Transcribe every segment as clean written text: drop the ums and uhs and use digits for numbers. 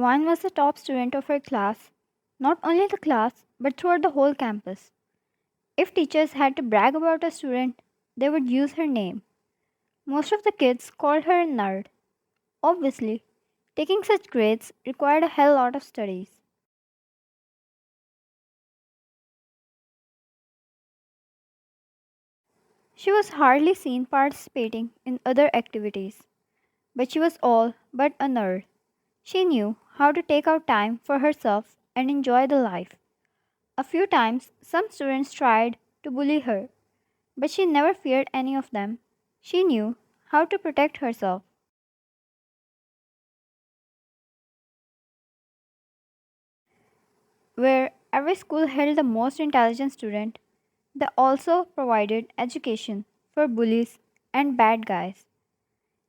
One was the top student of her class, not only the class, but throughout the whole campus. If teachers had to brag about a student, they would use her name. Most of the kids called her a nerd. Obviously, taking such grades required a hell lot of studies. She was hardly seen participating in other activities, but she was all but a nerd. She knew how to take out time for herself and enjoy the life. A few times, some students tried to bully her, but she never feared any of them. She knew how to protect herself. Where every school held the most intelligent student, they also provided education for bullies and bad guys.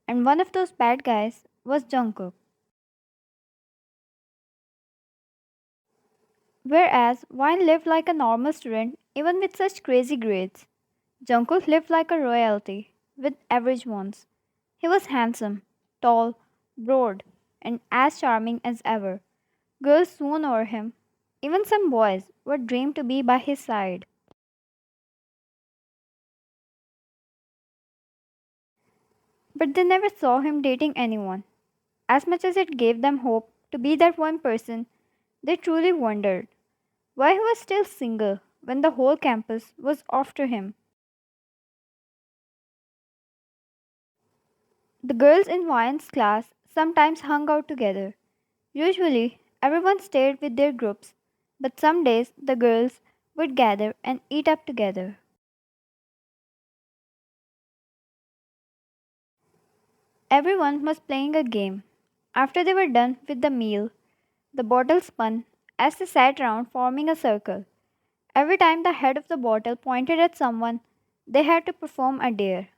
And one of those bad guys was Jungkook. Whereas Wine lived like a normal student even with such crazy grades, Jungkook lived like a royalty with average ones. He was handsome, tall, broad, and as charming as ever. Girls swooned over him. Even some boys would dream to be by his side. But they never saw him dating anyone. As much as it gave them hope to be that one person, they truly wondered why he was still single when the whole campus was after him. The girls in Ryan's class sometimes hung out together. Usually, everyone stayed with their groups, but some days the girls would gather and eat up together. Everyone was playing a game. After they were done with the meal, the bottle spun as they sat round forming a circle. Every time the head of the bottle pointed at someone, they had to perform a dare.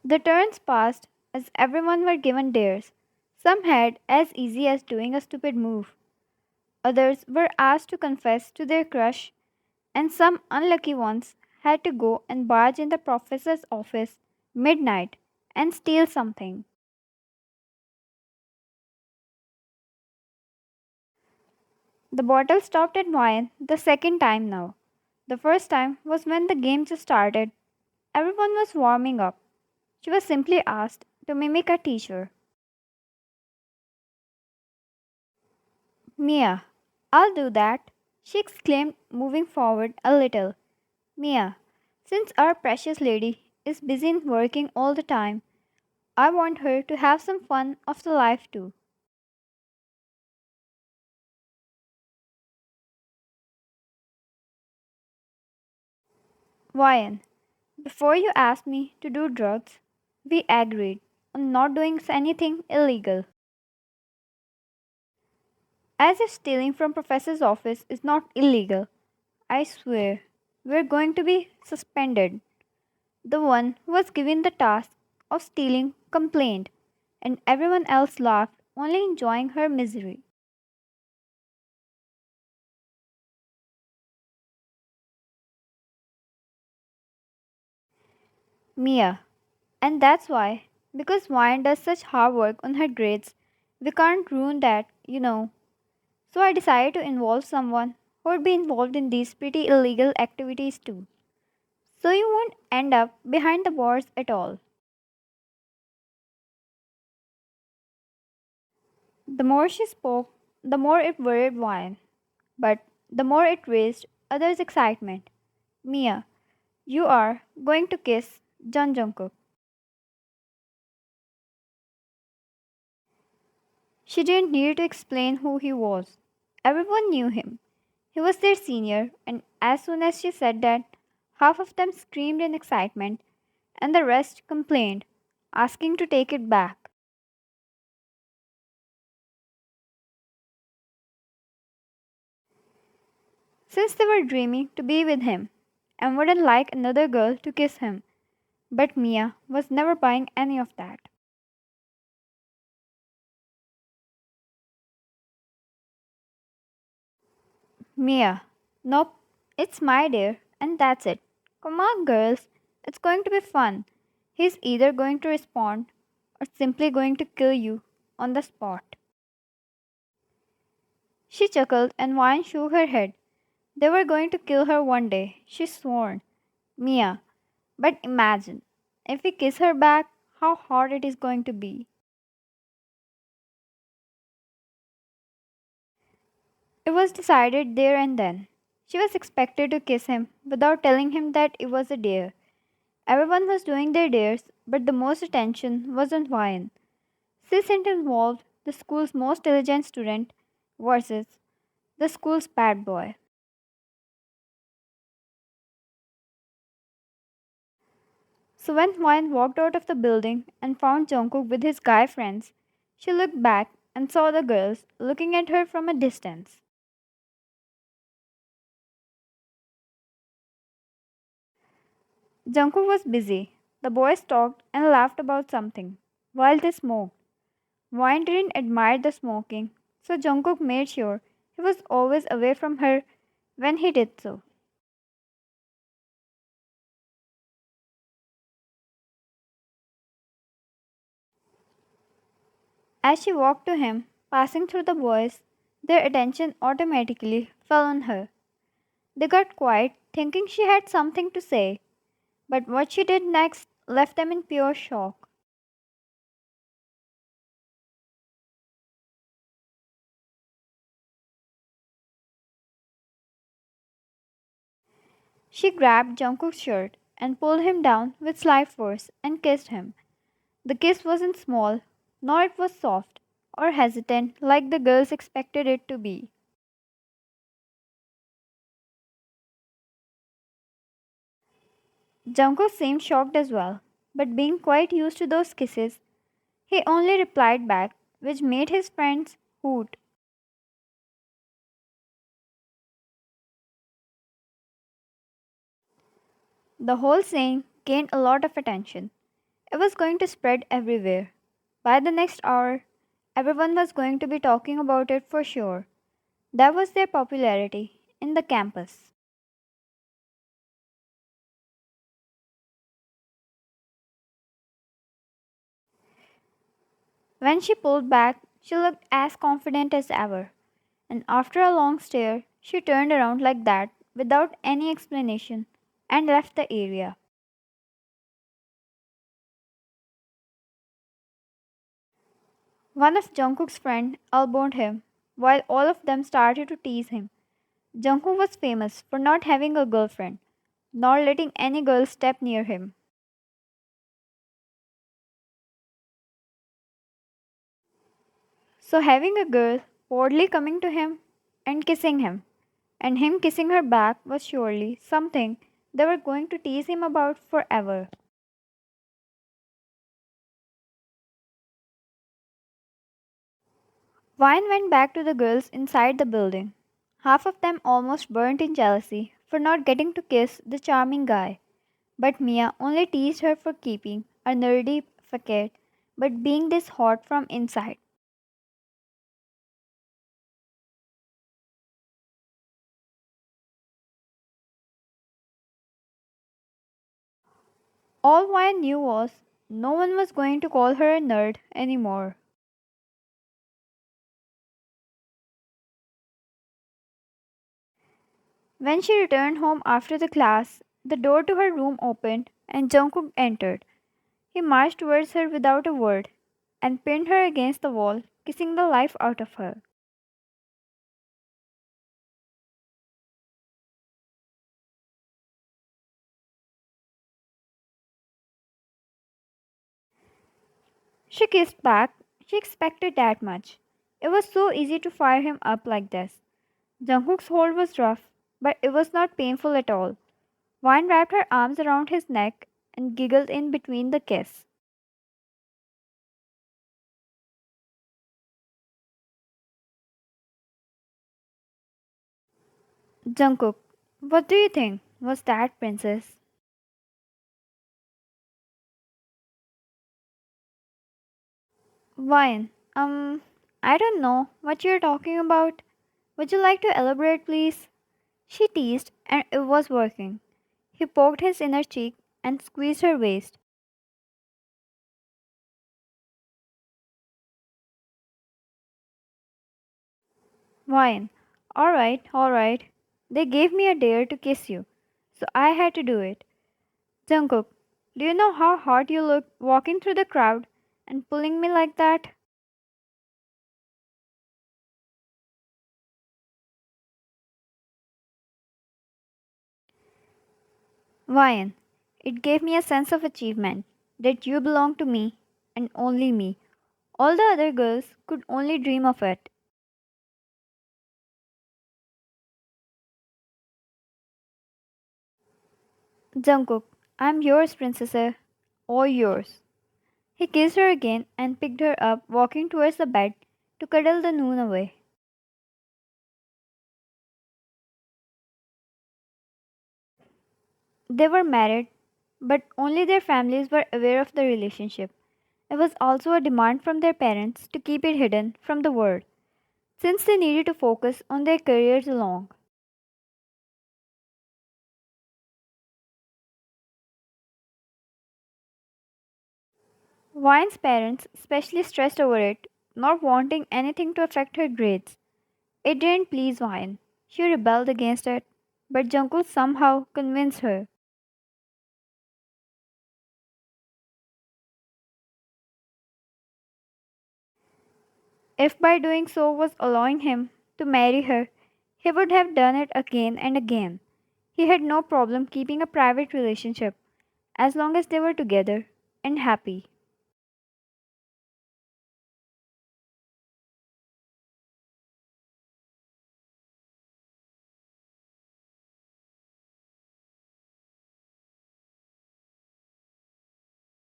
The turns passed as everyone were given dares. Some had as easy as doing a stupid move. Others were asked to confess to their crush, and some unlucky ones had to go and barge in the professor's office midnight and steal something. The bottle stopped at wine the second time now. The first time was when the game just started. Everyone was warming up. She was simply asked to mimic a teacher. Mia, I'll do that, she exclaimed, moving forward a little. Mia, since our precious lady is busy in working all the time, I want her to have some fun of the life too. Ryan, before you asked me to do drugs, we agreed on not doing anything illegal. As if stealing from professor's office is not illegal, I swear we're going to be suspended. The one who was given the task of stealing complained, and everyone else laughed, only enjoying her misery. Mia. And that's why, because Wine does such hard work on her grades, we can't ruin that. So I decided to involve someone who would be involved in these pretty illegal activities too. So you won't end up behind the bars at all. The more she spoke, the more it worried Wine, but the more it raised others' excitement. Mia, you are going to kiss Jungkook. She didn't need to explain who he was. Everyone knew him. He was their senior, and as soon as she said that, half of them screamed in excitement and the rest complained, asking to take it back. Since they were dreaming to be with him and wouldn't like another girl to kiss him, but Mia was never buying any of that. Mia, nope, it's my dear, and that's it. Come on, girls, it's going to be fun. He's either going to respond or simply going to kill you on the spot. She chuckled and Vine shook her head. They were going to kill her one day, she swore. Mia, but imagine, if we kiss her back, how hot it is going to be. It was decided there and then. She was expected to kiss him without telling him that it was a dare. Everyone was doing their dares, but the most attention was on Vine. She seemed involved the school's most diligent student versus the school's bad boy. So when Vine walked out of the building and found Jungkook with his guy friends, she looked back and saw the girls looking at her from a distance. Jungkook was busy. The boys talked and laughed about something while they smoked. Vine didn't admire the smoking, so Jungkook made sure he was always away from her when he did so. As she walked to him, passing through the boys, their attention automatically fell on her. They got quiet, thinking she had something to say, but what she did next left them in pure shock. She grabbed Jungkook's shirt and pulled him down with slight force and kissed him. The kiss wasn't small, nor it was soft or hesitant like the girls expected it to be. Jungkook seemed shocked as well, but being quite used to those kisses, he only replied back, which made his friends hoot. The whole scene gained a lot of attention. It was going to spread everywhere. By the next hour, everyone was going to be talking about it for sure. That was their popularity in the campus. When she pulled back, she looked as confident as ever, and after a long stare, she turned around like that without any explanation and left the area. One of Jungkook's friends elbowed him, while all of them started to tease him. Jungkook was famous for not having a girlfriend, nor letting any girl step near him. So having a girl boldly coming to him and kissing him, and him kissing her back was surely something they were going to tease him about forever. Vine went back to the girls inside the building. Half of them almost burnt in jealousy for not getting to kiss the charming guy, but Mia only teased her for keeping a nerdy facade but being this hot from inside. All Vine knew was no one was going to call her a nerd anymore. When she returned home after the class, the door to her room opened and Jungkook entered. He marched towards her without a word and pinned her against the wall, kissing the life out of her. She kissed back. She expected that much. It was so easy to fire him up like this. Jungkook's hold was rough, but it was not painful at all. Vine wrapped her arms around his neck and giggled in between the kiss. Jungkook, what do you think? Was that princess? Vine, I don't know what you're talking about. Would you like to elaborate, please? She teased, and it was working. He poked his inner cheek and squeezed her waist. Wine. Alright, alright. They gave me a dare to kiss you, so I had to do it. Jungkook, do you know how hot you look walking through the crowd and pulling me like that? Wine. It gave me a sense of achievement that you belong to me and only me. All the other girls could only dream of it. Jungkook, I'm yours, princess. All yours. He kissed her again and picked her up, walking towards the bed to cuddle the noon away. They were married, but only their families were aware of the relationship. It was also a demand from their parents to keep it hidden from the world, since they needed to focus on their careers along. Vine's parents especially stressed over it, not wanting anything to affect her grades. It didn't please Vine. She rebelled against it, but Jungkook somehow convinced her. If by doing so was allowing him to marry her, he would have done it again and again. He had no problem keeping a private relationship as long as they were together and happy.